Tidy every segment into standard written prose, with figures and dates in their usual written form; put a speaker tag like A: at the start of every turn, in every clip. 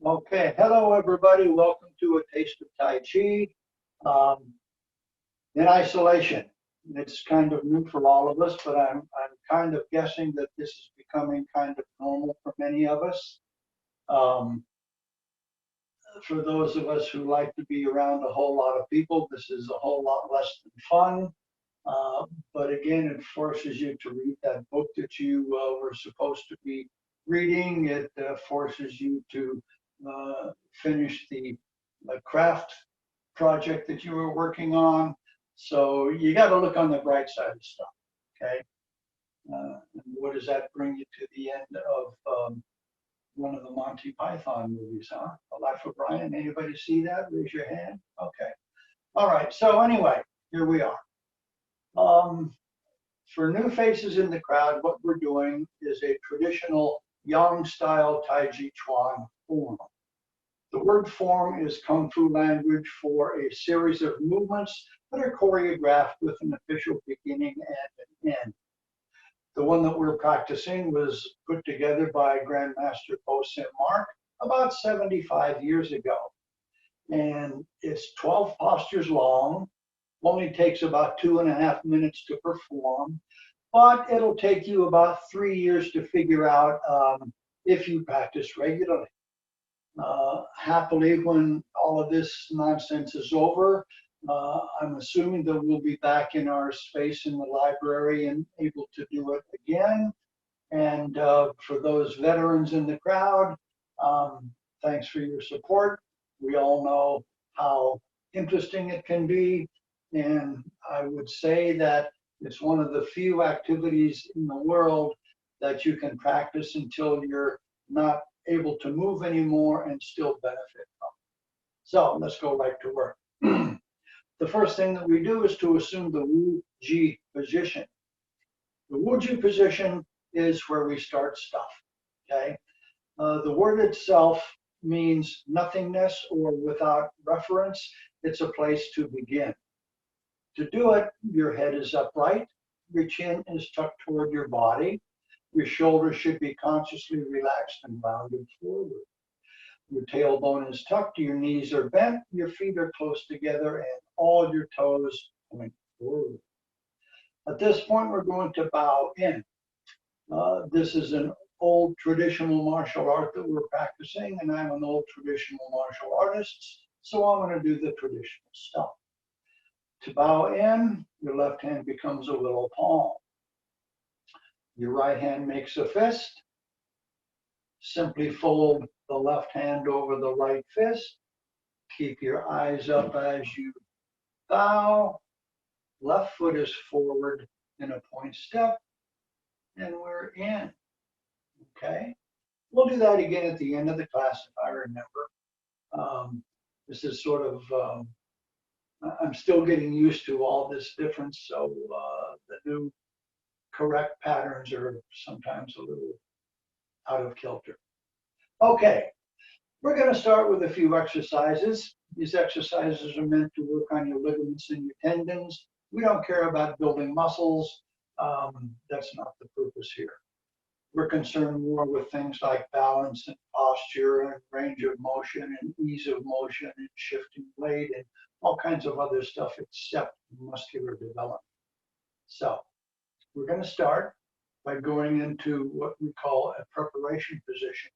A: Okay, hello everybody. Welcome to a Taste of Tai Chi. Um, in isolation, it's kind of new for all of us, but I'm kind of guessing that this is becoming kind of normal for many of us. Um, for those of us who like to be around a whole lot of people, this is a whole lot less than fun. But again, it forces you to read that book that you were supposed to be reading. It forces you to finish the craft project that you were working on. So you got to look on the bright side of stuff, okay? And what does that bring you to the end of one of the Monty Python movies, huh? The Life of Brian. Anybody see that? Raise your hand. Okay. All right. So anyway, here we are. For new faces in the crowd, what we're doing is a traditional Yang style Tai Chi Chuan form. The word form is Kung Fu language for a series of movements that are choreographed with an official beginning and an end. The one that we're practicing was put together by Grandmaster Po Sim Mark about 75 years ago. And it's 12 postures long, only takes about 2.5 minutes to perform, but it'll take you about 3 years to figure out if you practice regularly. Happily, when all of this nonsense is over, I'm assuming that we'll be back in our space in the library and able to do it again. And for those veterans in the crowd, thanks for your support. We all know how interesting it can be. And I would say that it's one of the few activities in the world that you can practice until you're not able to move anymore and still benefit from. So let's go right to work. The first thing that we do is to assume the Mooji position. The Mooji position is where we start stuff, okay? The word itself means nothingness or without reference. It's a place to begin. To do it, your head is upright, your chin is tucked toward your body, your shoulders should be consciously relaxed and rounded forward. Your tailbone is tucked, your knees are bent, your feet are close together, and all your toes point forward. At this point, we're going to bow in. This is an old traditional martial art that we're practicing, and I'm an old traditional martial artist, so I'm going to do the traditional stuff. To bow in, your left hand becomes a willow palm. Your right hand makes a fist. Simply fold the left hand over the right fist. Keep your eyes up as you bow. Left foot is forward in a point step, and we're in. Okay? We'll do that again at the end of the class if I remember. This is sort of, I'm still getting used to all this difference, so the new correct patterns are sometimes a little out of kilter. Okay, we're going to start with a few exercises. These exercises are meant to work on your ligaments and your tendons. We don't care about building muscles. That's not the purpose here. We're concerned more with things like balance and posture and range of motion and ease of motion and shifting weight and all kinds of other stuff except muscular development. So we're going to start by going into what we call a preparation position.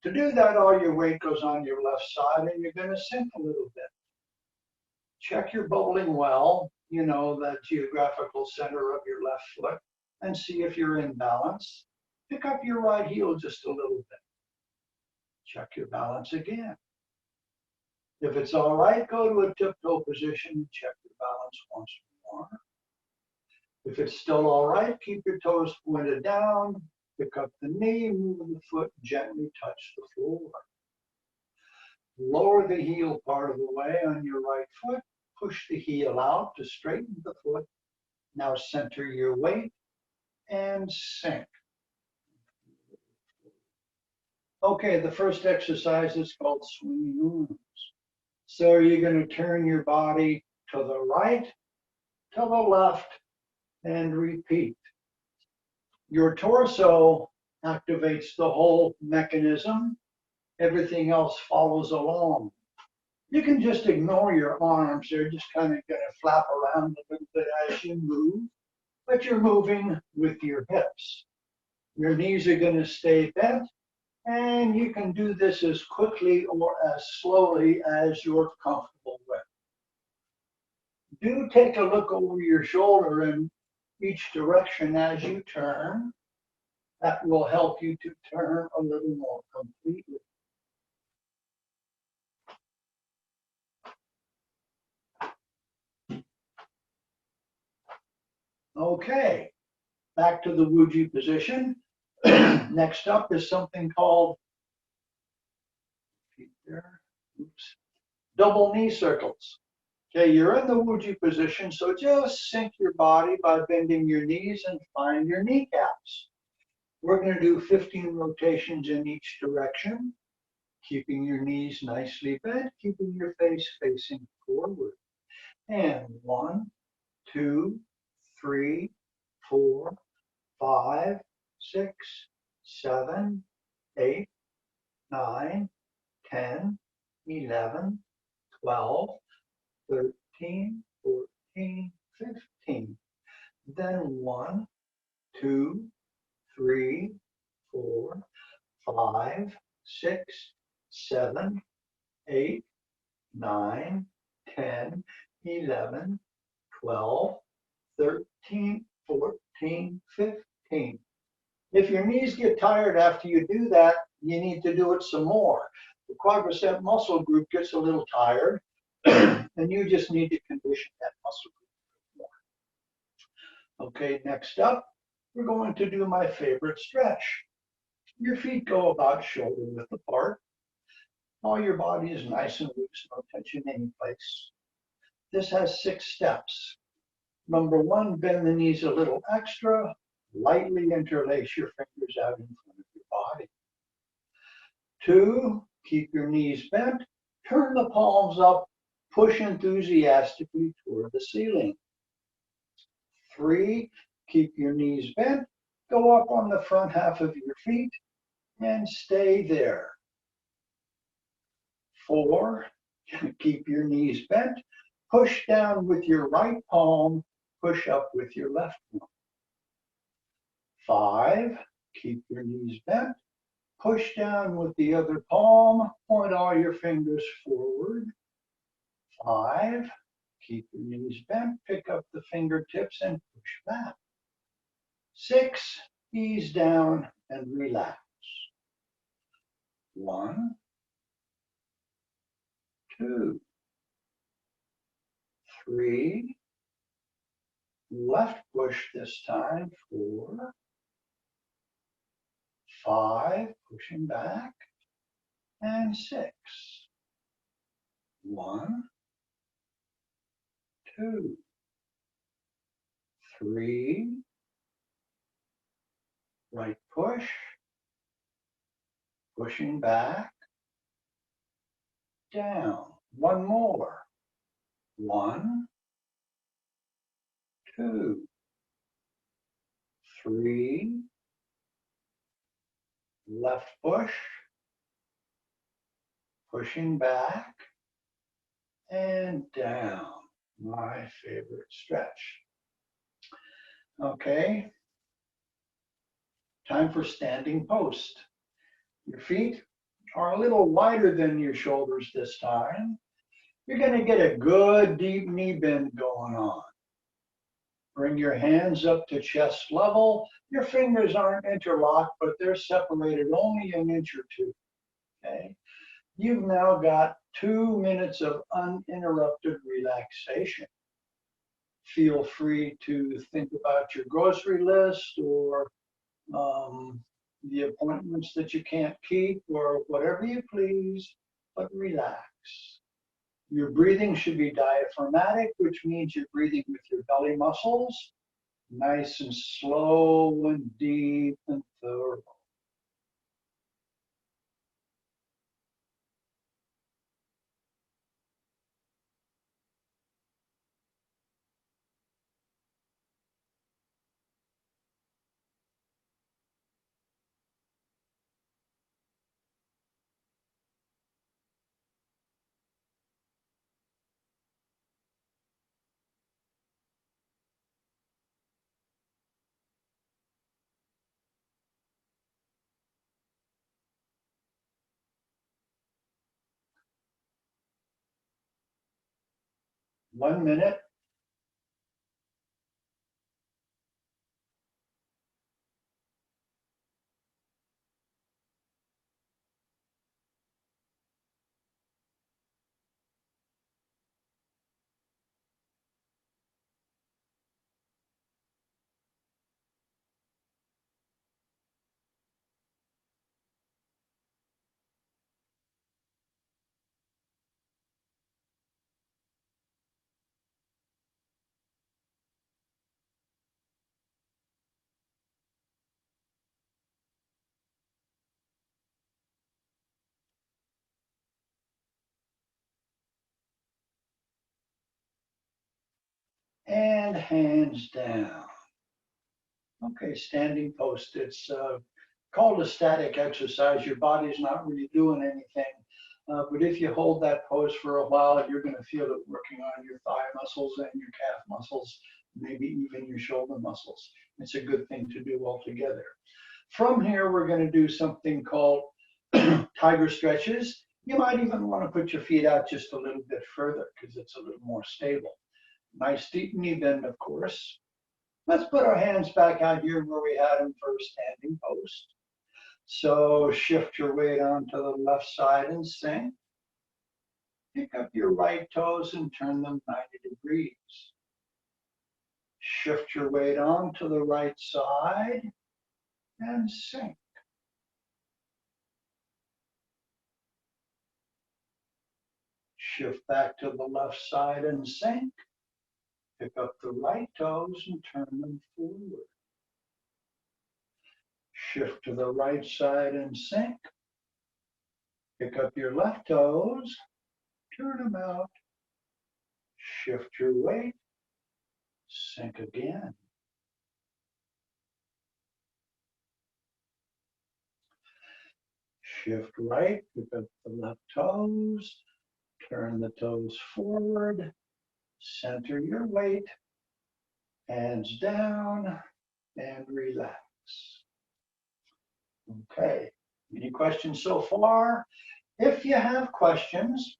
A: To do that, all your weight goes on your left side and you're going to sink a little bit. Check your bowling well, you know, that geographical center of your left foot, and see if you're in balance. Pick up your right heel just a little bit. Check your balance again. If it's all right, go to a tiptoe position and check your balance once more. If it's still all right, keep your toes pointed down, pick up the knee, move the foot, gently touch the floor. Lower the heel part of the way on your right foot, push the heel out to straighten the foot. Now center your weight and sink. Okay, the first exercise is called swinging arms. So you're going to turn your body to the right, to the left, and repeat. Your torso activates the whole mechanism. Everything else follows along. You can just ignore your arms. They're just kind of going to flap around a little bit as you move, but you're moving with your hips. Your knees are going to stay bent, and you can do this as quickly or as slowly as you're comfortable with. Do take a look over your shoulder in each direction as you turn. That will help you to turn a little more completely. Okay, back to the Mooji position. Next up is something called double knee circles. Okay, you're in the Mooji position, so just sink your body by bending your knees and find your kneecaps. We're going to do 15 rotations in each direction, keeping your knees nicely bent, keeping your face facing forward. And 1, 2, 3, 4, 5, 6, 7, 8, 9, 10, 11, 12, 13, 14, 15. Then 1, 2, 3, 4, 5, 6, 7, 8, 9, 10, 11, 12, 13, 14, 15. If your knees get tired after you do that, you need to do it some more. The quadricep muscle group gets a little tired, and you just need to condition that muscle group more. Okay, next up, we're going to do my favorite stretch. Your feet go about shoulder width apart. All your body is nice and loose, no tension any place. This has 6 steps. Number 1, bend the knees a little extra. Lightly interlace your fingers out in front of your body. 2, keep your knees bent. Turn the palms up. Push enthusiastically toward the ceiling. 3, keep your knees bent. Go up on the front half of your feet and stay there. 4, keep your knees bent. Push down with your right palm. Push up with your left one. 5, keep your knees bent. Push down with the other palm. Point all your fingers forward. 5, keep your knees bent. Pick up the fingertips and push back. 6, ease down and relax. 1, 2, 3, left push this time, 4, 5, pushing back, and 6. 1, 2, 3, right push, pushing back, down. One more. 1, 2, 3, left push, pushing back, and down. My favorite stretch. Okay, time for standing post. Your feet are a little wider than your shoulders this time. You're going to get a good deep knee bend going on. Bring your hands up to chest level. Your fingers aren't interlocked, but they're separated only an inch or 2. Okay. You've now got 2 minutes of uninterrupted relaxation. Feel free to think about your grocery list or the appointments that you can't keep or whatever you please, but relax. Your breathing should be diaphragmatic, which means you're breathing with your belly muscles, nice and slow and deep and thorough. 1 minute. And hands down. Okay, standing post. It's called a static exercise. Your body's not really doing anything. But if you hold that pose for a while, you're going to feel it working on your thigh muscles and your calf muscles, maybe even your shoulder muscles. It's a good thing to do altogether. From here, we're going to do something called tiger stretches. You might even want to put your feet out just a little bit further because it's a little more stable. Nice deep knee bend, of course. Let's put our hands back out here where we had them for standing post. So shift your weight onto the left side and sink. Pick up your right toes and turn them 90 degrees. Shift your weight onto the right side and sink. Shift back to the left side and sink. Pick up the right toes and turn them forward. Shift to the right side and sink. Pick up your left toes, turn them out. Shift your weight, sink again. Shift right, pick up the left toes, turn the toes forward, center your weight, hands down, and relax. Okay, any questions so far? If you have questions,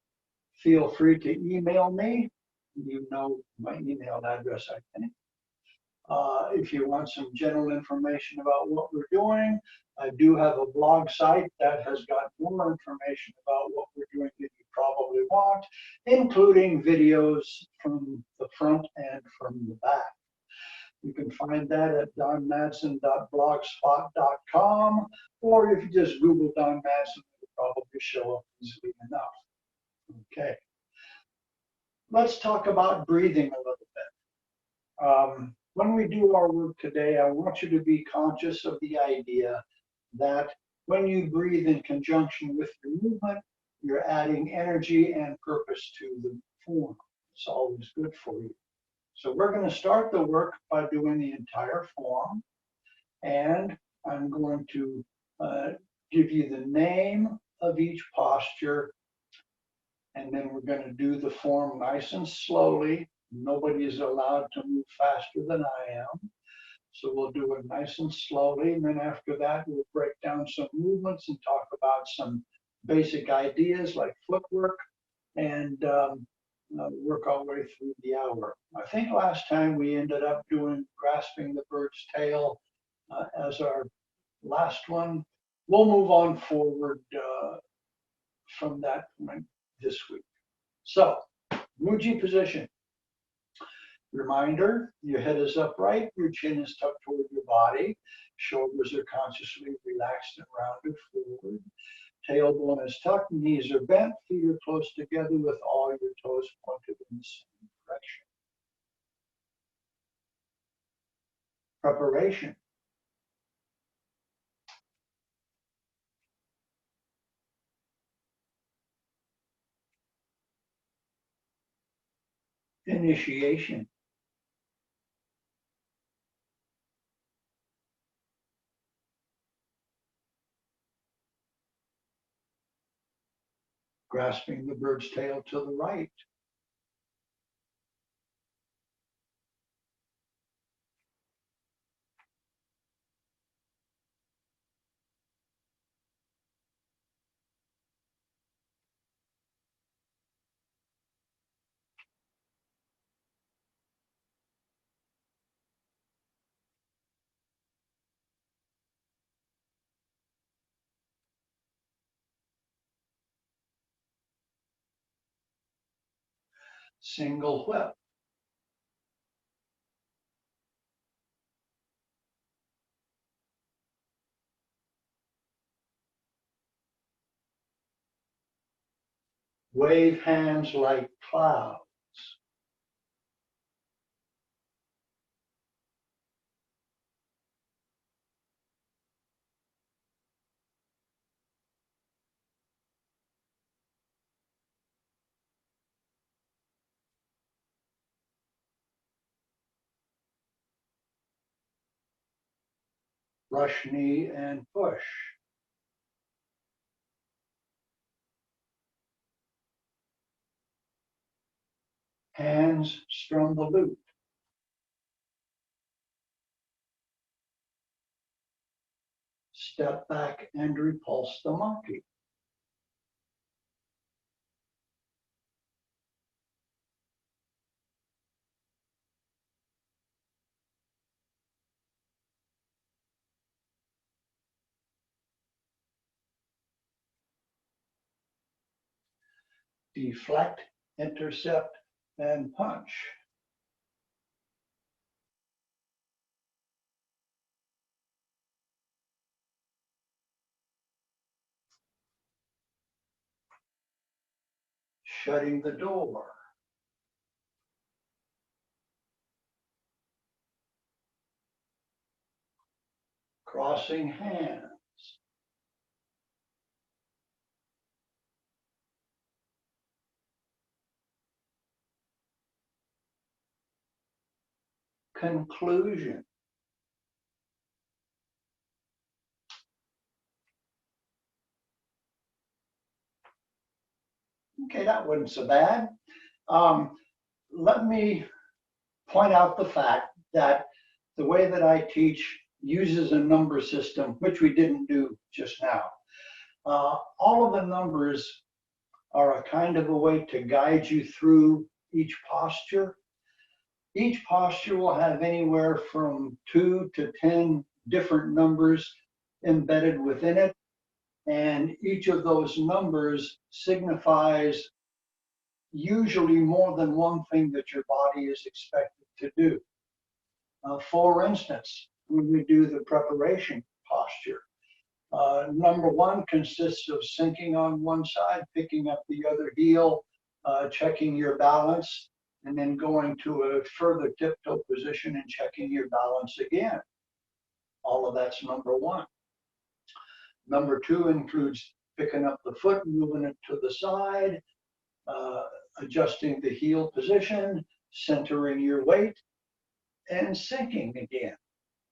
A: feel free to email me. You know my email address, I think. If you want some general information about what we're doing, I do have a blog site that has got more information about what we're doing that you probably want, including videos from the front and from the back. You can find that at donmadson.blogspot.com, or if you just Google Don Madson, it'll probably show up easily enough. Okay. Let's talk about breathing a little bit. When we do our work today, I want you to be conscious of the idea that when you breathe in conjunction with your movement, you're adding energy and purpose to the form. It's always good for you. So we're going to start the work by doing the entire form, and I'm going to give you the name of each posture, and then we're going to do the form nice and slowly. Nobody is allowed to move faster than I am. So we'll do it nice and slowly. And then after that, we'll break down some movements and talk about some basic ideas like footwork and work our way through the hour. I think last time we ended up doing grasping the bird's tail as our last one. We'll move on forward from that point this week. So, Mooji position. Reminder, your head is upright, your chin is tucked toward your body, shoulders are consciously relaxed and rounded forward, tailbone is tucked, knees are bent, feet are close together with all your toes pointed in the same direction. Preparation. Initiation. Grasping the bird's tail to the right. single whip, wave hands like clouds, brush knee and push, hands strum the lute, step back and repulse the monkey, deflect, intercept, and punch. Shutting the door, crossing hands, conclusion. Okay, that wasn't so bad. Let me point out the fact that the way that I teach uses a number system, which we didn't do just now. All of the numbers are a kind of a way to guide you through each posture. Each posture will have anywhere from 2 to 10 different numbers embedded within it. And each of those numbers signifies usually more than one thing that your body is expected to do. For instance, when we do the preparation posture, number one consists of sinking on one side, picking up the other heel, checking your balance, and then going to a further tiptoe position and checking your balance again. All of that's number one. Number two includes picking up the foot, moving it to the side, adjusting the heel position, centering your weight, and sinking again.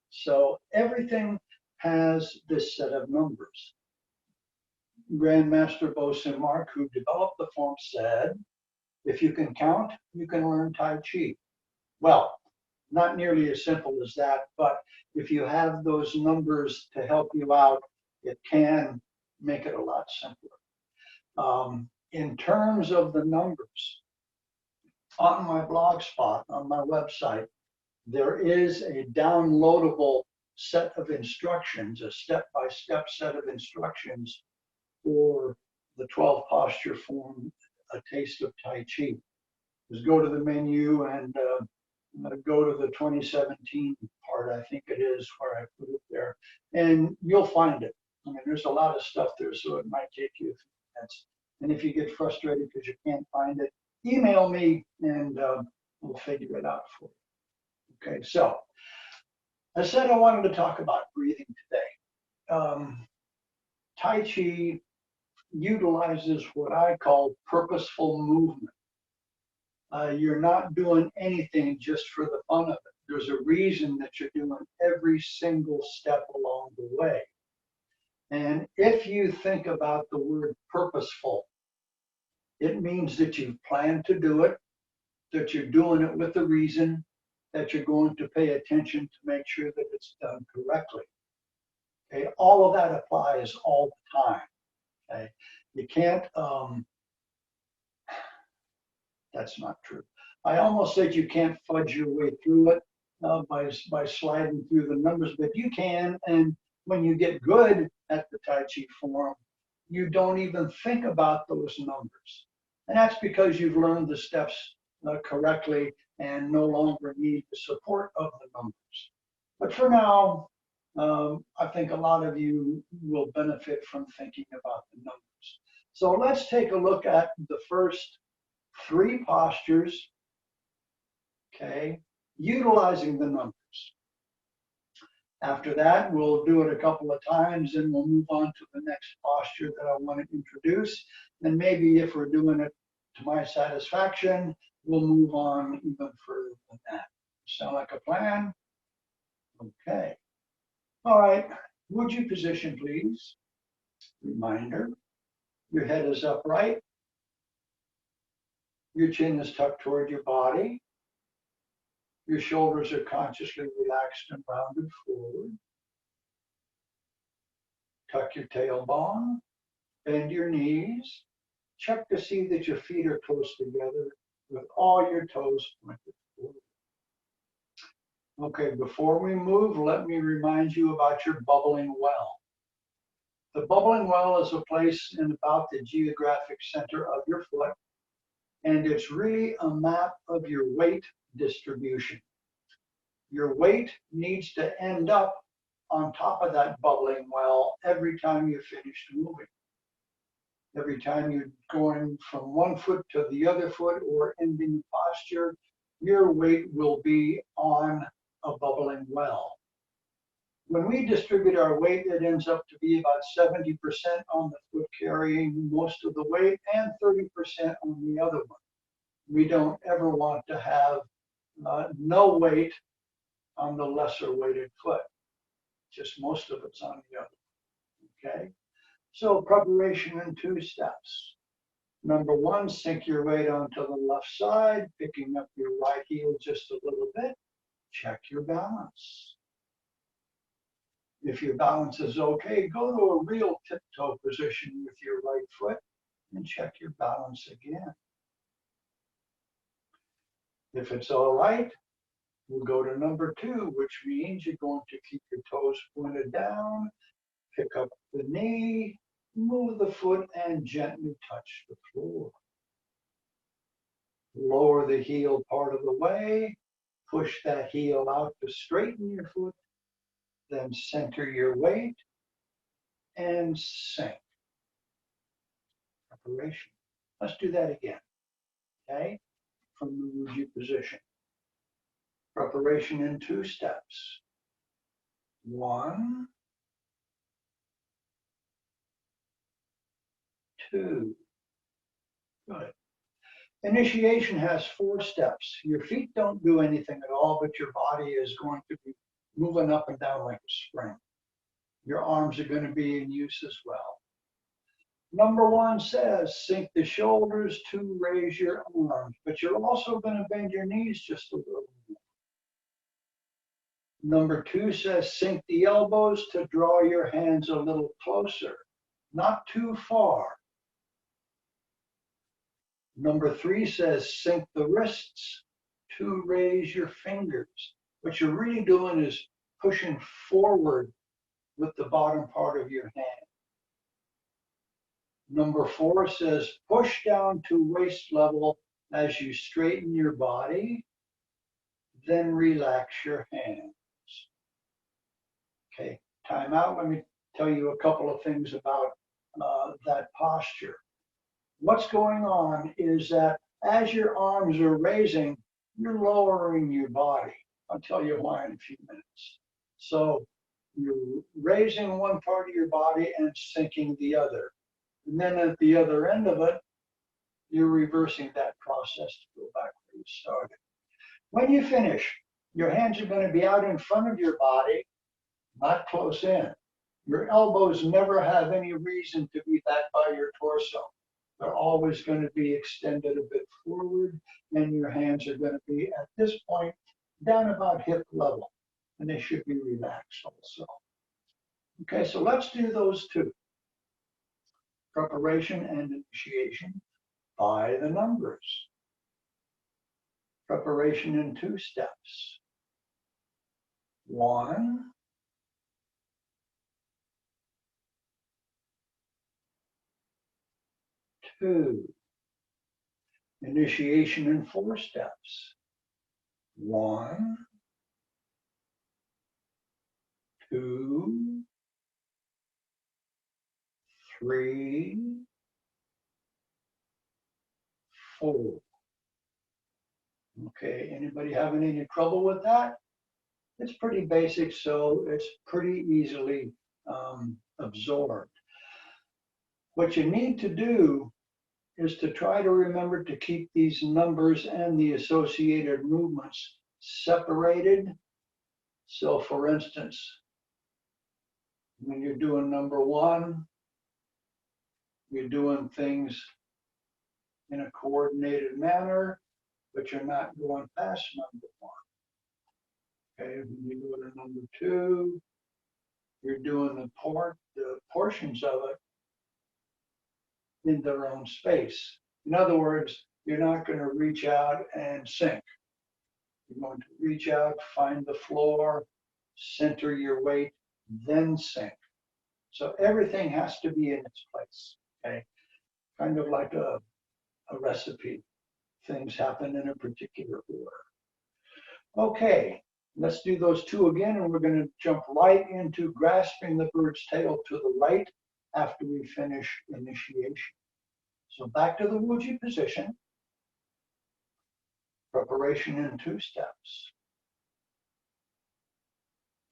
A: So everything has this set of numbers. Grandmaster Bosun Mark, who developed the form, said, if you can count, you can learn Tai Chi. Well, not nearly as simple as that, but if you have those numbers to help you out, it can make it a lot simpler. In terms of the numbers, on my blog spot, on my website, there is a downloadable set of instructions, a step-by-step set of instructions for the 12 posture form, A Taste of Tai Chi. Just go to the menu and go to the 2017 part, I think it is, where I put it there, and you'll find it. I mean, there's a lot of stuff there, so it might take you a few minutes. And if you get frustrated because you can't find it, email me and we'll figure it out for you. Okay, so I said I wanted to talk about breathing today. Tai Chi utilizes what I call purposeful movement. You're not doing anything just for the fun of it. There's a reason that you're doing every single step along the way. And if you think about the word purposeful, it means that you've planned to do it, that you're doing it with a reason, that you're going to pay attention to make sure that it's done correctly. Okay, all of that applies all the time. Okay, you can't. That's not true. I almost said you can't fudge your way through it by sliding through the numbers, but you can. And when you get good at the Tai Chi form, you don't even think about those numbers. And that's because you've learned the steps correctly and no longer need the support of the numbers. But for now, I think a lot of you will benefit from thinking about the numbers. So let's take a look at the first 3 postures, okay, utilizing the numbers. After that, we'll do it a couple of times and we'll move on to the next posture that I want to introduce. And maybe if we're doing it to my satisfaction, we'll move on even further than that. Sound like a plan? Okay. All right. Mooji position, please. Reminder, your head is upright. Your chin is tucked toward your body. Your shoulders are consciously relaxed and rounded forward. Tuck your tailbone, bend your knees. Check to see that your feet are close together with all your toes pointed forward. Okay, before we move, let me remind you about your bubbling well. The bubbling well is a place in about the geographic center of your foot, and it's really a map of your weight distribution. Your weight needs to end up on top of that bubbling well every time you finish moving. Every time you're going from one foot to the other foot or ending posture, your weight will be on a bubbling well. When we distribute our weight, it ends up to be about 70% on the foot carrying most of the weight and 30% on the other one. We don't ever want to have no weight on the lesser weighted foot. Just most of it's on the other. Okay? So preparation in 2 steps. Number 1, sink your weight onto the left side, picking up your right heel just a little bit. Check your balance. If your balance is okay, go to a real tiptoe position with your right foot and check your balance again. If it's all right, we'll go to number 2, which means you're going to keep your toes pointed down, pick up the knee, move the foot, and gently touch the floor. Lower the heel part of the way, push that heel out to straighten your foot, then center your weight and sink. Preparation. Let's do that again, okay? From the Mooji position. Preparation in 2 steps. 1, 2. Good. Initiation has 4 steps. Your feet don't do anything at all, but your body is going to be moving up and down like a spring. Your arms are going to be in use as well. Number 1 says, sink the shoulders to raise your arms, but you're also going to bend your knees just a little more. Number 2 says, sink the elbows to draw your hands a little closer, not too far. Number 3 says, sink the wrists to raise your fingers. What you're really doing is pushing forward with the bottom part of your hand. Number 4 says, push down to waist level as you straighten your body, then relax your hands. Okay, time out. Let me tell you a couple of things about that posture. What's going on is that as your arms are raising, you're lowering your body. I'll tell you why in a few minutes. So you're raising one part of your body and sinking the other. And then at the other end of it, you're reversing that process to go back where you started. When you finish, your hands are going to be out in front of your body, not close in. Your elbows never have any reason to be back by your torso. They're always going to be extended a bit forward, and your hands are going to be, at this point, down about hip level, and they should be relaxed also. Okay, so let's do those 2. Preparation and initiation by the numbers. Preparation in 2 steps. 1, 2. Initiation in 4 steps. 1, 2, 3, 4. Okay, anybody having any trouble with that? It's pretty basic, so it's pretty easily absorbed. What you need to do is to try to remember to keep these numbers and the associated movements separated. So for instance, when you're doing number 1, you're doing things in a coordinated manner, but you're not going past number 1. Okay, when you go to number 2, you're doing the portions of it in their own space. In other words, you're not going to reach out and sink. You're going to reach out, find the floor, center your weight, then sink. So everything has to be in its place. Okay, kind of like a recipe. Things happen in a particular order. Okay, let's do those 2 again, and we're going to jump right into grasping the bird's tail to the right after we finish initiation. So back to the Mooji position. Preparation in 2 steps.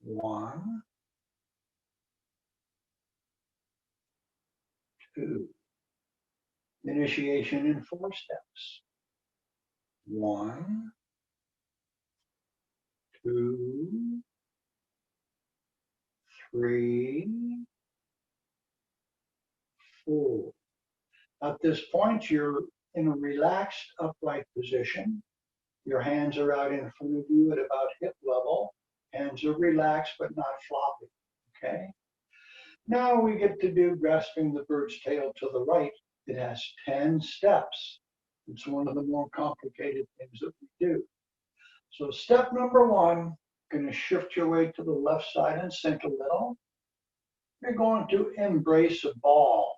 A: 1, 2. Initiation in 4 steps. 1, 2, 3, 4. At this point, you're in a relaxed upright position. Your hands are out in front of you at about hip level. Hands are relaxed but not floppy. Okay? Now we get to do grasping the bird's tail to the right. It has 10 steps. It's one of the more complicated things that we do. So step number 1, going to shift your weight to the left side and sink a little. You're going to embrace a ball.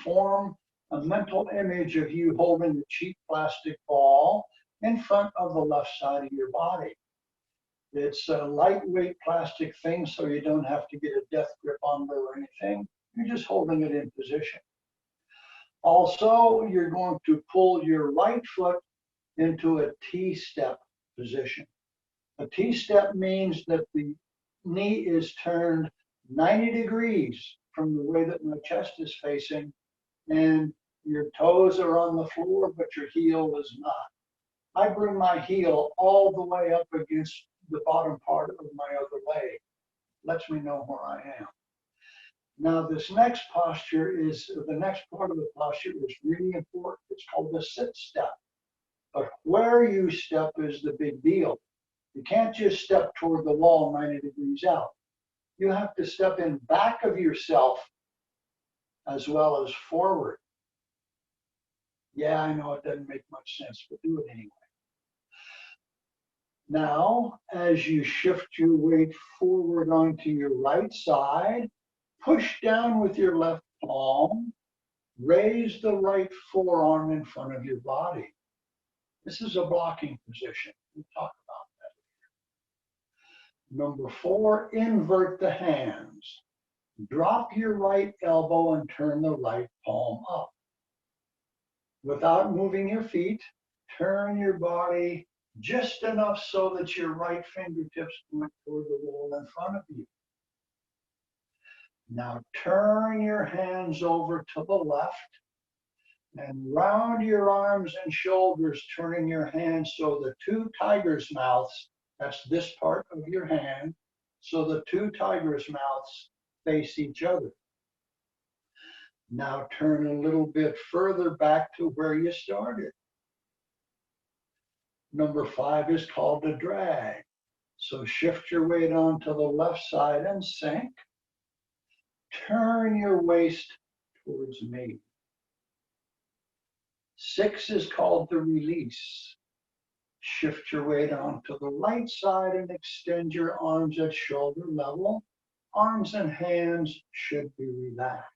A: Form a mental image of you holding a cheap plastic ball in front of the left side of your body. It's a lightweight plastic thing, so you don't have to get a death grip on it or anything. You're just holding it in position. Also, you're going to pull your right foot into a T-step position. A T-step means that the knee is turned 90 degrees from the way that my chest is facing, and your toes are on the floor, but your heel is not. I bring my heel all the way up against the bottom part of my other leg. Lets me know where I am. Now, this next posture is, the next part of the posture is really important. It's called the sit step. But where you step is the big deal. You can't just step toward the wall 90 degrees out. You have to step in back of yourself as well as forward. Yeah, I know it doesn't make much sense, but do it anyway. Now, as you shift your weight forward onto your right side, push down with your left palm, raise the right forearm in front of your body. This is a blocking position. We'll talk about that. Number 4, invert the hands. Drop your right elbow and turn the right palm up. Without moving your feet, turn your body just enough so that your right fingertips point toward the wall in front of you. Now turn your hands over to the left and round your arms and shoulders, turning your hands so the 2 tigers' mouths, that's this part of your hand, so the 2 tigers' mouths face each other. Now turn a little bit further back to where you started. Number 5 is called a drag. So shift your weight onto the left side and sink. Turn your waist towards me. 6 is called the release. Shift your weight onto the right side and extend your arms at shoulder level. Arms and hands should be relaxed.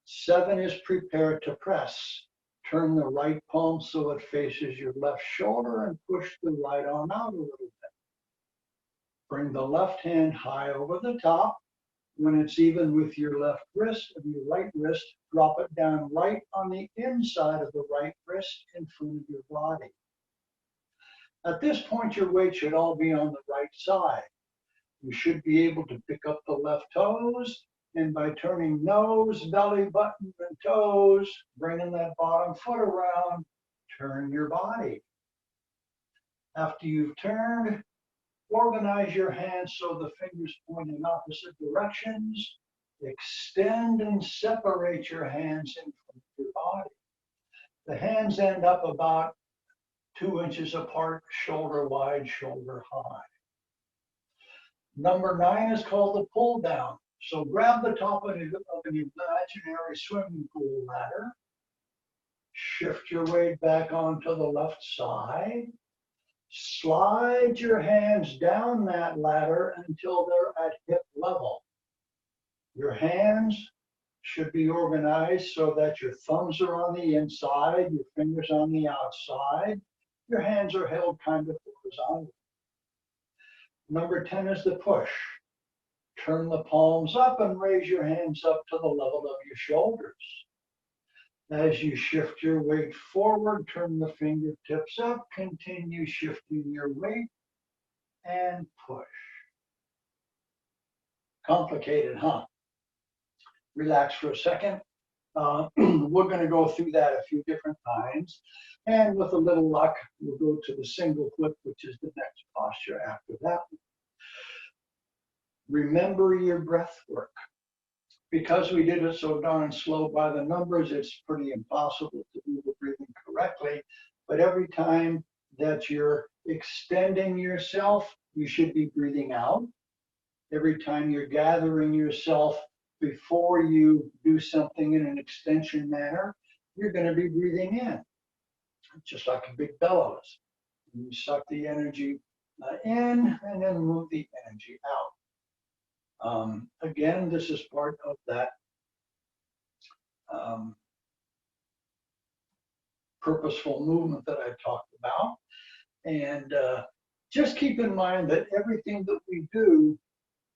A: 7 is prepare to press. Turn the right palm so it faces your left shoulder and push the right arm out a little bit. Bring the left hand high over the top. When it's even with your left wrist and your right wrist, drop it down right on the inside of the right wrist in front of your body. At this point, your weight should all be on the right side. You should be able to pick up the left toes, and by turning nose, belly button, and toes, bringing that bottom foot around, turn your body. After you've turned, organize your hands so the fingers point in opposite directions. Extend and separate your hands in from your body. The hands end up about 2 inches apart, shoulder wide, shoulder high. Number 9 is called the pull down. So grab the top of an imaginary swimming pool ladder. Shift your weight back onto the left side. Slide your hands down that ladder until they're at hip level. Your hands should be organized so that your thumbs are on the inside, your fingers on the outside. Your hands are held kind of horizontally. Number 10 is the push. Turn the palms up and raise your hands up to the level of your shoulders. As you shift your weight forward, turn the fingertips up, continue shifting your weight, and push. Complicated, huh? Relax for a second. We're going to go through that a few different times. And with a little luck, we'll go to the single foot, which is the next posture after that. Remember your breath work. Because we did it so darn slow by the numbers, it's pretty impossible to do the breathing correctly. But every time that you're extending yourself, you should be breathing out. Every time you're gathering yourself before you do something in an extension manner, you're going to be breathing in, just like a big bellows. You suck the energy in and then move the energy out. Again, this is part of that purposeful movement that I talked about. And just keep in mind that everything that we do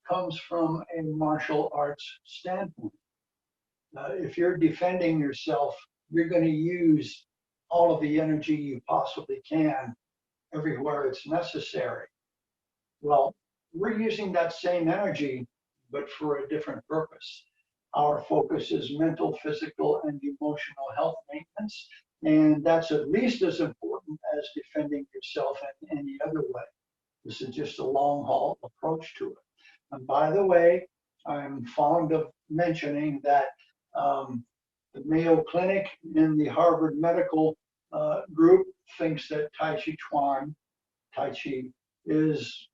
A: comes from a martial arts standpoint. If you're defending yourself, you're going to use all of the energy you possibly can everywhere it's necessary. Well, we're using that same energy, but for a different purpose. Our focus is mental, physical, and emotional health maintenance, and that's at least as important as defending yourself in any other way. This is just a long haul approach to it. And by the way, I'm fond of mentioning that the Mayo Clinic and the Harvard Medical Group thinks that Tai Chi is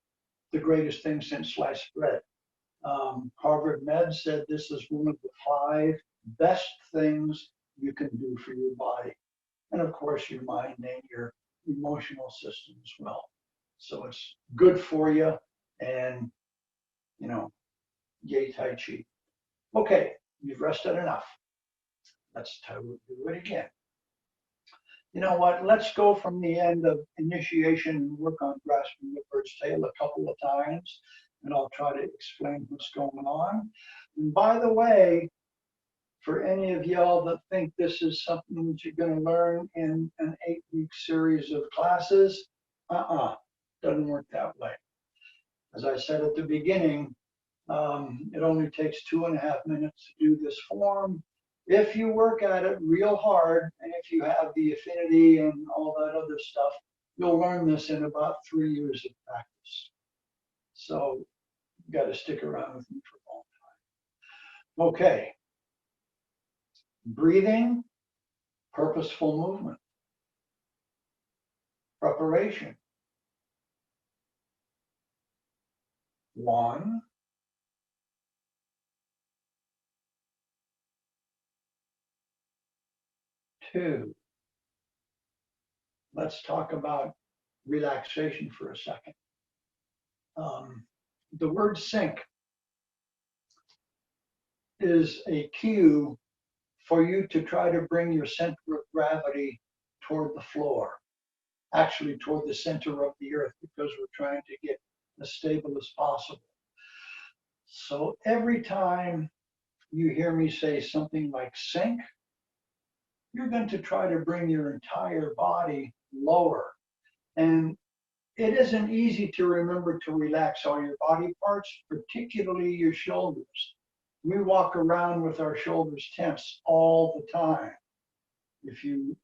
A: the greatest thing since sliced bread. Harvard Med said this is one of the 5 best things you can do for your body. And of course, your mind and your emotional system as well. So it's good for you, and, you know, yay Tai Chi. Okay, you've rested enough. Let's do it again. You know what? Let's go from the end of initiation and work on grasping the bird's tail a couple of times, and I'll try to explain what's going on. And by the way, for any of y'all that think this is something that you're going to learn in an 8-week series of classes, doesn't work that way. As I said at the beginning, it only takes 2.5 minutes to do this form. If you work at it real hard, and if you have the affinity and all that other stuff, you'll learn this in about 3 years of practice. So you got to stick around with me for a long time. Okay. Breathing, purposeful movement. Preparation. 1, 2. Let's talk about relaxation for a second. The word sink is a cue for you to try to bring your center of gravity toward the floor, actually toward the center of the earth, because we're trying to get as stable as possible. So every time you hear me say something like sink, you're going to try to bring your entire body lower. And it isn't easy to remember to relax all your body parts, particularly your shoulders. We walk around with our shoulders tense all the time. If you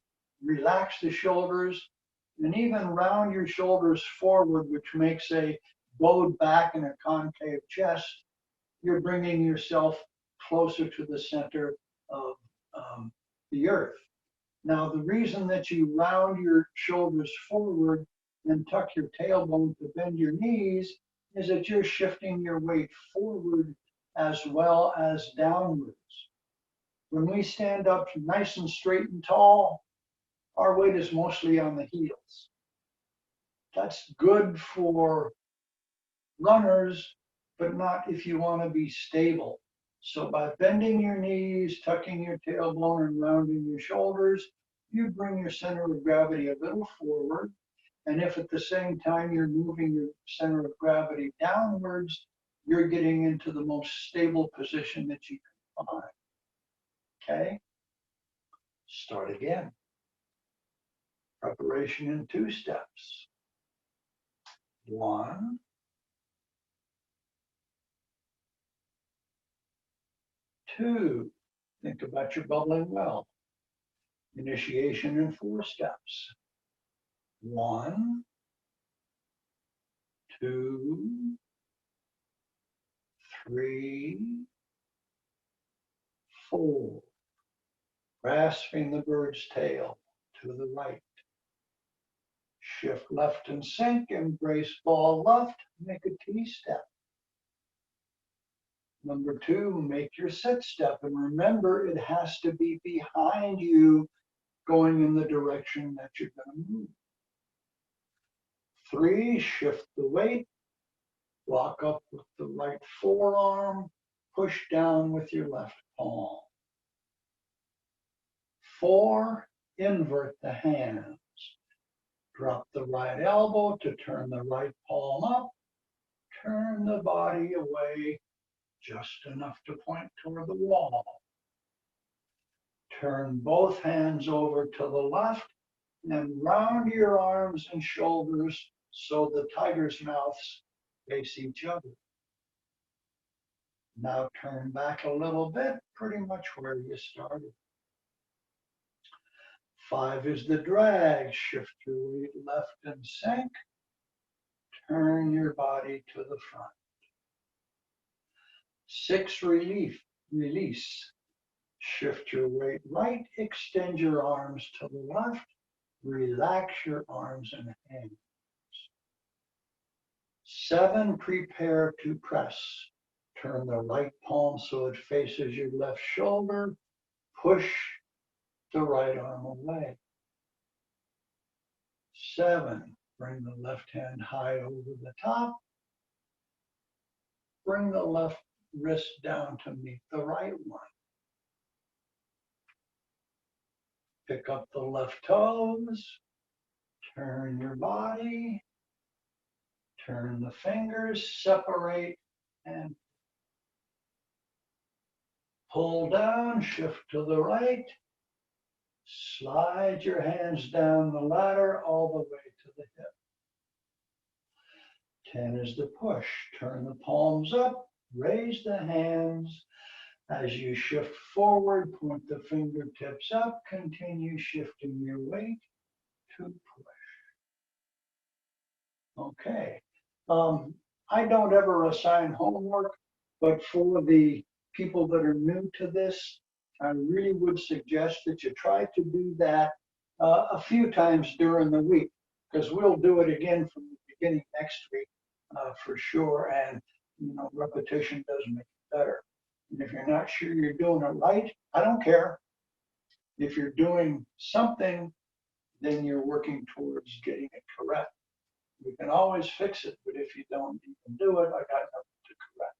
A: relax the shoulders and even round your shoulders forward, which makes a bowed back and a concave chest, you're bringing yourself closer to the center of the earth. Now, the reason that you round your shoulders forward and tuck your tailbone to bend your knees is that you're shifting your weight forward as well as downwards. When we stand up nice and straight and tall, our weight is mostly on the heels. That's good for runners, but not if you want to be stable. So by bending your knees, tucking your tailbone, and rounding your shoulders, you bring your center of gravity a little forward. And if at the same time you're moving your center of gravity downwards, you're getting into the most stable position that you can find. Okay? Start again. Preparation in 2 steps. 1, 2. Think about your bubbling well. Initiation in 4 steps. 1, 2, 3, 4. Grasping the bird's tail to the right. Shift left and sink, embrace ball left, make a T-step. Number 2, make your sit step. And remember, it has to be behind you going in the direction that you're going to move. 3, shift the weight, walk up with the right forearm, push down with your left palm. 4, invert the hands. Drop the right elbow to turn the right palm up, turn the body away just enough to point toward the wall. Turn both hands over to the left and round your arms and shoulders so the tiger's mouths face each other. Now turn back a little bit, pretty much where you started. 5 is the drag. Shift your weight left and sink. Turn your body to the front. 6, release. Shift your weight right, extend your arms to the left, relax your arms and hands. 7, prepare to press. Turn the right palm so it faces your left shoulder, push the right arm away. 7, bring the left hand high over the top, bring the left wrist down to meet the right one. Pick up the left toes, turn your body, turn the fingers, separate, and pull down, shift to the right, slide your hands down the ladder all the way to the hip. 10 is the push. Turn the palms up, raise the hands. As you shift forward, point the fingertips up, continue shifting your weight to push. Okay. I don't ever assign homework, but for the people that are new to this, I really would suggest that you try to do that a few times during the week, because we'll do it again from the beginning next week for sure. And, you know, repetition does make it better. And if you're not sure you're doing it right, I don't care. If you're doing something, then you're working towards getting it correct. We can always fix it, but if you don't even do it, I got nothing to correct.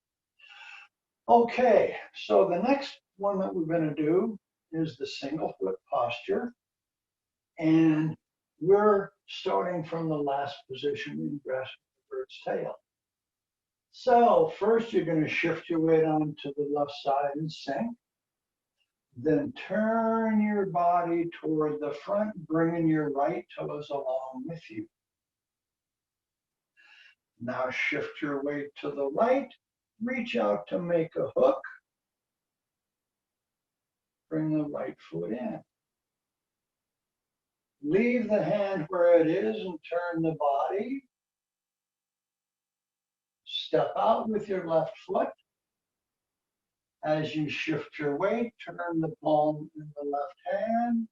A: Okay, so the next one that we're going to do is the single foot posture. And we're starting from the last position in grasping the bird's tail. So first you're going to shift your weight onto the left side and sink. Then turn your body toward the front, bringing your right toes along with you. Now shift your weight to the right, reach out to make a hook. Bring the right foot in. Leave the hand where it is and turn the body. Step out with your left foot. As you shift your weight, turn the palm in the left hand.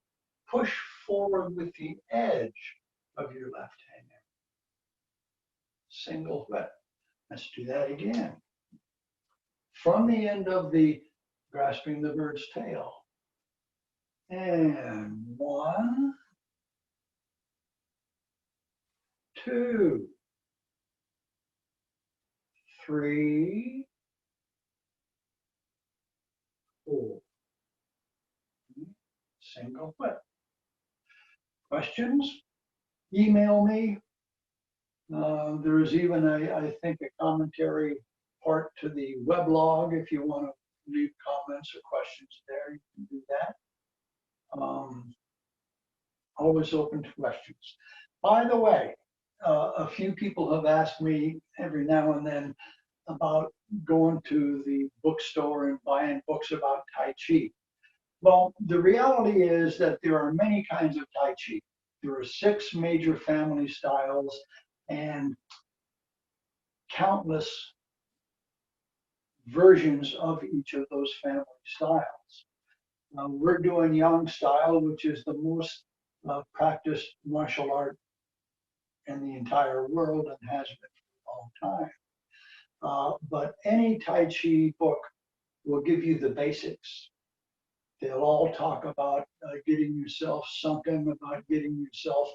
A: Push forward with the edge of your left hand. Single foot. Let's do that again. From the end of the grasping the bird's tail. And 1, 2, 3, 4. Single foot. Questions? Email me. There is even, I think, a commentary part to the weblog. If you want to leave comments or questions there, you can do that. Always open to questions. By the way, a few people have asked me every now and then about going to the bookstore and buying books about Tai Chi. Well, the reality is that there are many kinds of Tai Chi. There are 6 major family styles and countless versions of each of those family styles. We're doing Yang style, which is the most practiced martial art in the entire world and has been for a long time. But any Tai Chi book will give you the basics. They'll all talk about getting yourself sunken, about getting yourself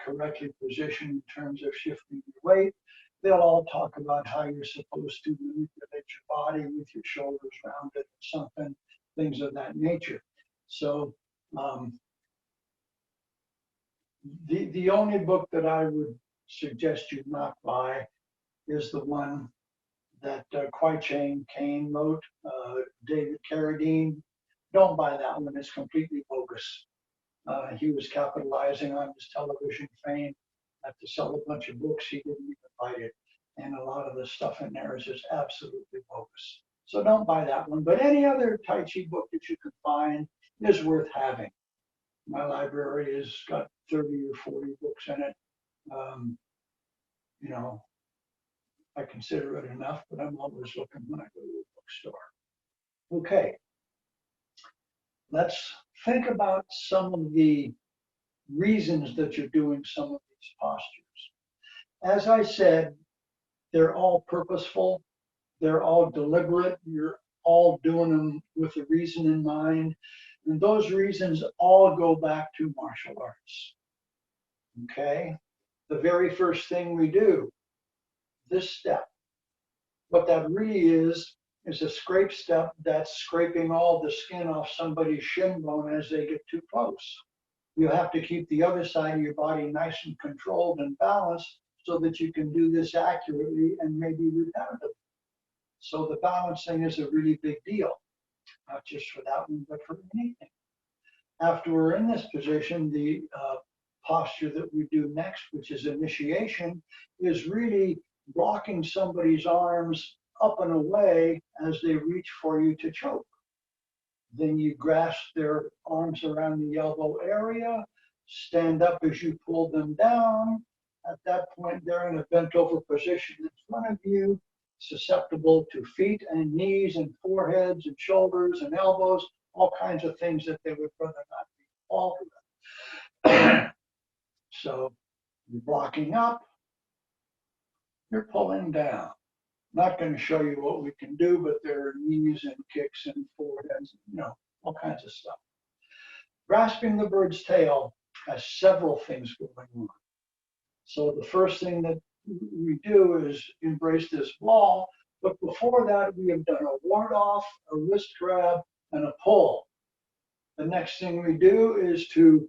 A: correctly positioned in terms of shifting your weight. They'll all talk about how you're supposed to manipulate your body with your shoulders rounded, sunken, things of that nature. So the only book that I would suggest you not buy is the one that Kwai Chang Caine wrote, David Carradine. Don't buy that one, it's completely bogus. He was capitalizing on his television fame to sell a bunch of books. He didn't even write it. And a lot of the stuff in there is just absolutely bogus. So don't buy that one. But any other Tai Chi book that you can find is worth having. My library has got 30 or 40 books in it. You know, I consider it enough, but I'm always looking when I go to a bookstore. Okay. Let's think about some of the reasons that you're doing some of these postures. As I said, they're all purposeful. They're all deliberate. You're all doing them with a reason in mind. And those reasons all go back to martial arts. Okay? The very first thing we do, this step, what that really is a scrape step that's scraping all the skin off somebody's shin bone as they get too close. You have to keep the other side of your body nice and controlled and balanced so that you can do this accurately and maybe repetitively. So the balancing is a really big deal, not just for that one, but for anything. After we're in this position, the posture that we do next, which is initiation, is really blocking somebody's arms up and away as they reach for you to choke. Then you grasp their arms around the elbow area, stand up as you pull them down. At that point, they're in a bent over position in front of you, susceptible to feet and knees and foreheads and shoulders and elbows, all kinds of things that they would rather not be involved with. So you're blocking up, you're pulling down. Not going to show you what we can do, but there are knees and kicks and foreheads, you know, all kinds of stuff. Grasping the bird's tail has several things going on. So the first thing that we do is embrace this ball, but before that we have done a ward off, a wrist grab, and a pull. The next thing we do is to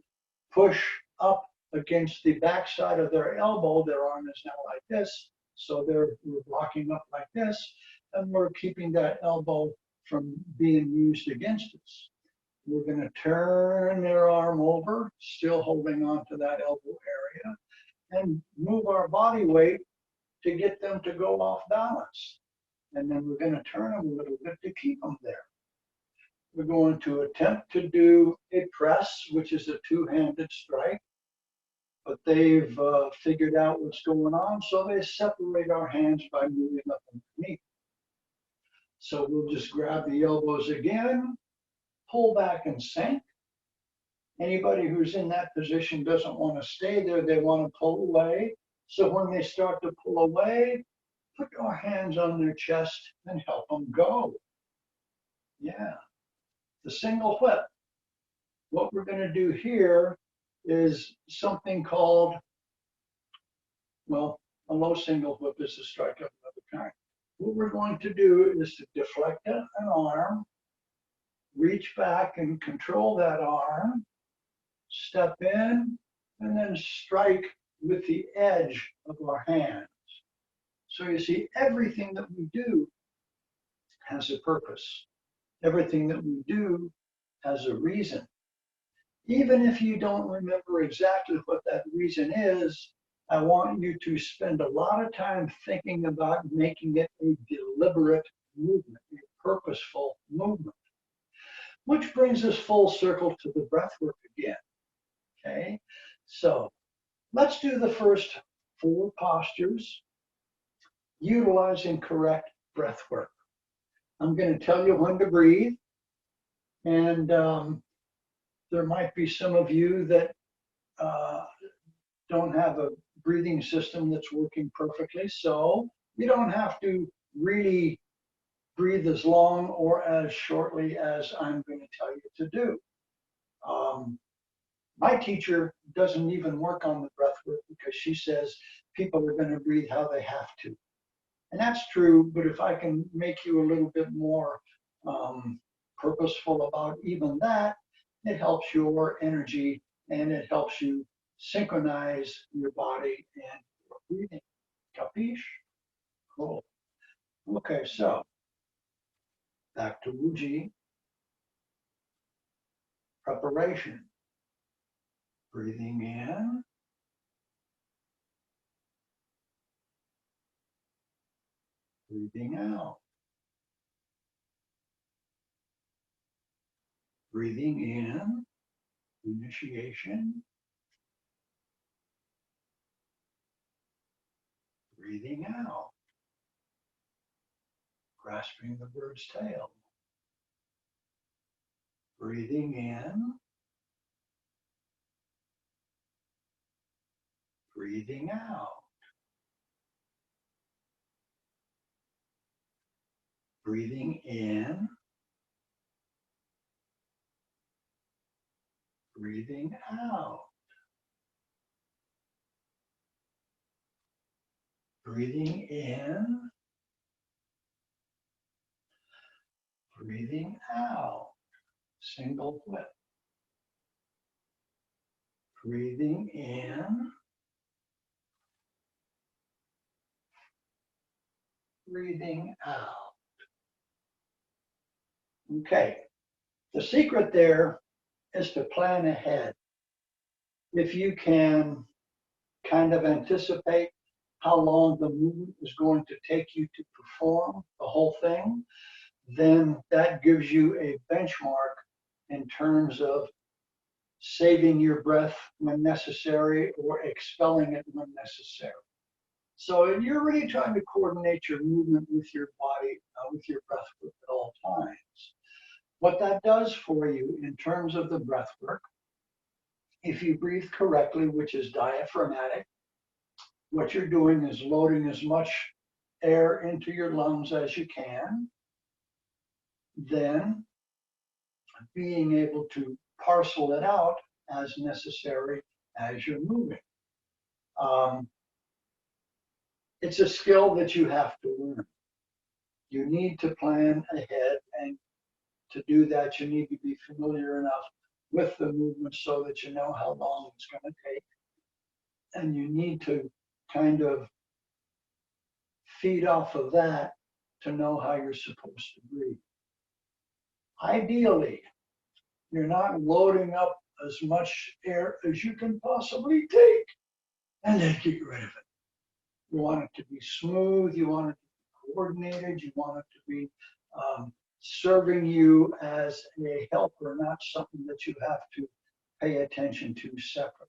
A: push up against the backside of their elbow. Their arm is now like this. So we're rocking up like this, and we're keeping that elbow from being used against us. We're going to turn their arm over, still holding on to that elbow area, and move our body weight to get them to go off balance. And then we're going to turn them a little bit to keep them there. We're going to attempt to do a press, which is a two-handed strike, but they've figured out what's going on, so they separate our hands by moving up underneath. So we'll just grab the elbows again, pull back and sink. Anybody who's in that position doesn't want to stay there, they want to pull away. So when they start to pull away, put our hands on their chest and help them go. Yeah. The single whip. What we're going to do here is something called, well, a low single whip is a strike of another kind. What we're going to do is to deflect an arm, reach back and control that arm, step in, and then strike with the edge of our hands. So you see, everything that we do has a purpose. Everything that we do has a reason. Even if you don't remember exactly what that reason is, I want you to spend a lot of time thinking about making it a deliberate movement, a purposeful movement. Which brings us full circle to the breath work again. Okay, so let's do the first 4 postures utilizing correct breath work. I'm going to tell you when to breathe, and there might be some of you that don't have a breathing system that's working perfectly, so you don't have to really breathe as long or as shortly as I'm going to tell you to do. My teacher doesn't even work on the breath work because she says people are going to breathe how they have to. And that's true, but if I can make you a little bit more purposeful about even that, it helps your energy and it helps you synchronize your body and your breathing. Capiche? Cool. Okay, so back to Mooji. Preparation. Breathing in. Breathing out. Breathing in, initiation. Breathing out, grasping the bird's tail. Breathing in, breathing out. Breathing in, breathing out. Breathing in, breathing out. Single whip. Breathing in, breathing out. Okay, the secret there is to plan ahead. If you can kind of anticipate how long the movement is going to take you to perform the whole thing, then that gives you a benchmark in terms of saving your breath when necessary or expelling it when necessary. So you're really trying to coordinate your movement with your body, with your breath work at all times. What that does for you in terms of the breath work, if you breathe correctly, which is diaphragmatic, what you're doing is loading as much air into your lungs as you can, then being able to parcel it out as necessary as you're moving. It's a skill that you have to learn. You need to plan ahead and to do that, you need to be familiar enough with the movement so that you know how long it's going to take. And you need to kind of feed off of that to know how you're supposed to breathe. Ideally, you're not loading up as much air as you can possibly take and then get rid of it. You want it to be smooth, you want it to be coordinated, you want it to be serving you as a helper, not something that you have to pay attention to separately.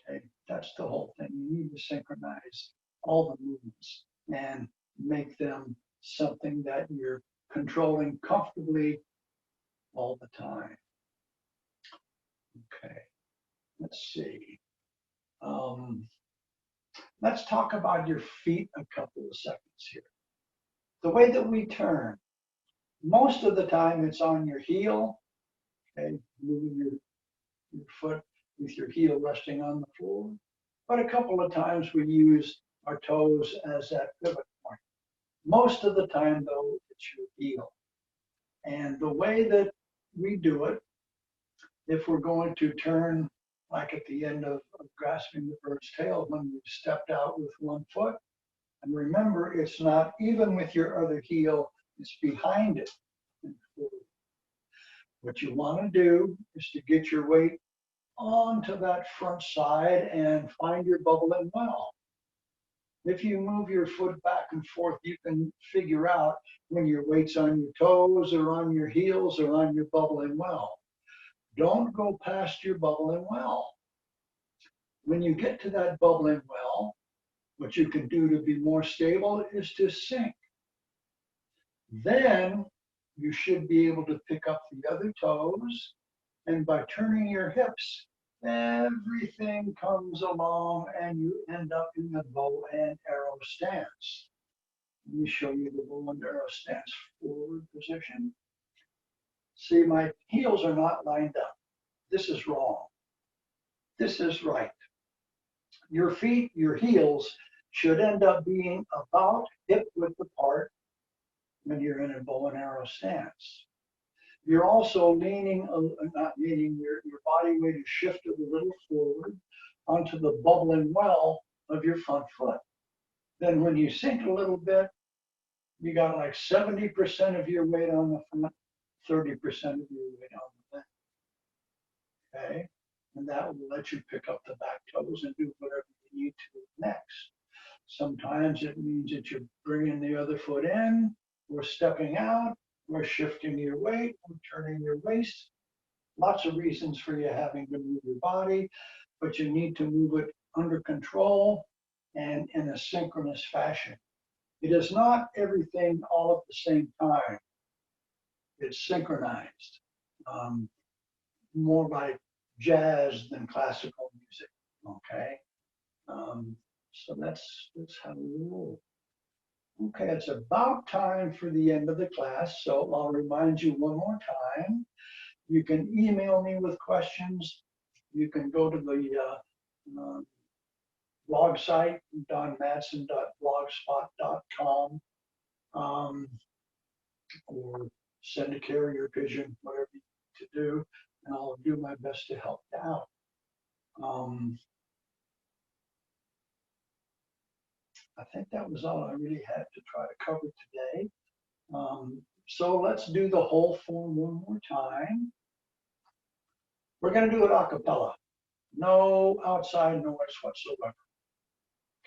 A: Okay, that's the whole thing. You need to synchronize all the movements and make them something that you're controlling comfortably all the time. Okay, let's see. Let's talk about your feet a couple of seconds here. The way that we turn, most of the time it's on your heel, okay, moving your foot with your heel resting on the floor. But a couple of times we use our toes as that pivot point. Most of the time, though, it's your heel. And the way that we do it, if we're going to turn like at the end of grasping the bird's tail when you've stepped out with one foot, and remember, it's not even with your other heel, it's behind it. What you want to do is to get your weight onto that front side and find your bubbling well. If you move your foot back and forth, you can figure out when your weight's on your toes or on your heels or on your bubbling well. Don't go past your bubbling well. When you get to that bubbling well, what you can do to be more stable is to sink. Then you should be able to pick up the other toes, and by turning your hips, everything comes along and you end up in a bow and arrow stance. Let me show you the bow and arrow stance forward position. See, my heels are not lined up. This is wrong. This is right. Your feet, your heels should end up being about hip width apart when you're in a bow and arrow stance. You're also leaning, not leaning, your body weight is shifted a little forward onto the bubbling well of your front foot. Then when you sink a little bit, you got like 70% of your weight on the front, 30% of your weight on the back. Okay? And that will let you pick up the back toes and do whatever you need to next. Sometimes it means that you're bringing the other foot in, or stepping out, or shifting your weight, or turning your waist. Lots of reasons for you having to move your body, but you need to move it under control and in a synchronous fashion. It is not everything all at the same time. It's synchronized, more like jazz than classical music, okay? So that's how we roll. Okay, it's about time for the end of the class, so I'll remind you one more time. You can email me with questions. You can go to the blog site, donmadsen.blogspot.com, or send a carrier pigeon, whatever you need to do, and I'll do my best to help you out. I think that was all I really had to try to cover today. So let's do the whole form one more time. We're going to do it a cappella. No outside noise whatsoever.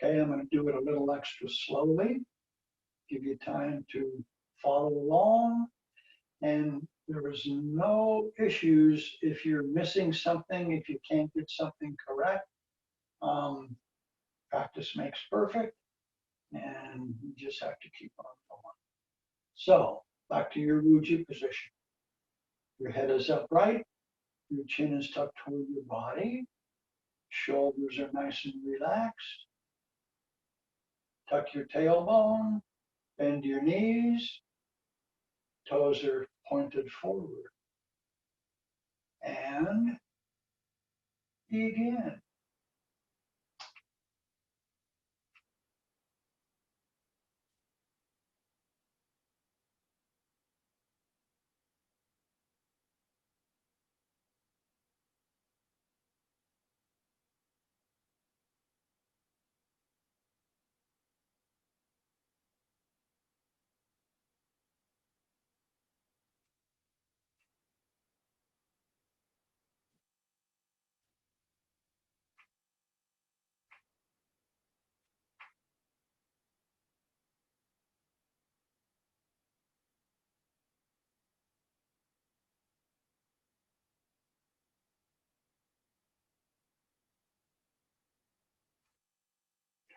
A: Okay, I'm going to do it a little extra slowly, give you time to follow along, and there is no issues if you're missing something, if you can't get something correct. Practice makes perfect, and you just have to keep on going. So, back to your Mooji position. Your head is upright, your chin is tucked toward your body, shoulders are nice and relaxed. Tuck your tailbone, bend your knees, toes are pointed forward. And begin.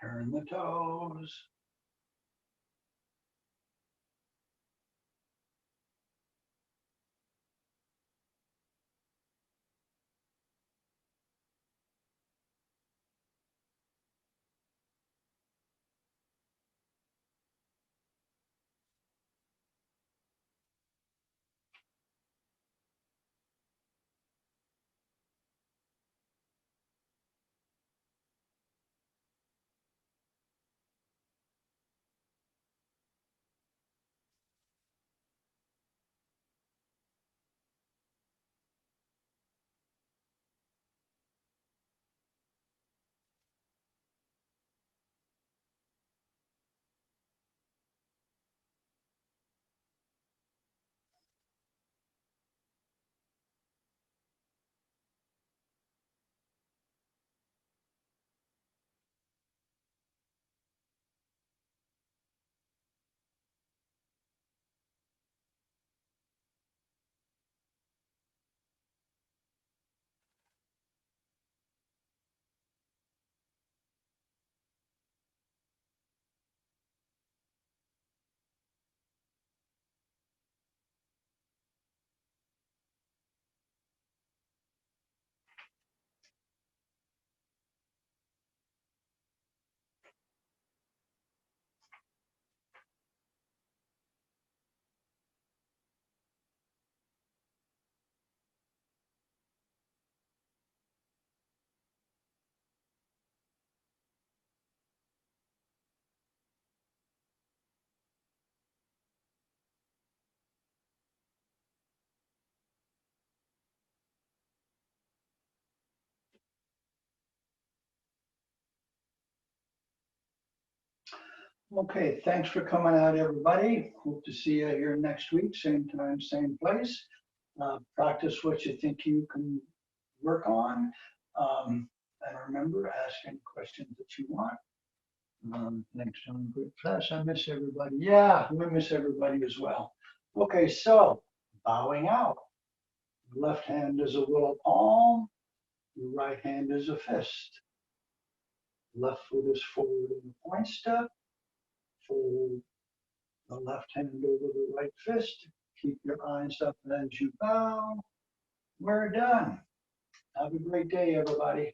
A: Turn the toes. Okay, thanks for coming out, everybody. Hope to see you here next week, same time, same place. Practice what you think you can work on. And remember, ask any questions that you want. Thanks, John. Good class. I miss everybody. Yeah, we miss everybody as well. Okay, so bowing out. Left hand is a willow palm. Your right hand is a fist. Left foot is forward in the point step. Fold the left hand over the right fist. Keep your eyes up as you bow. We're done. Have a great day, everybody.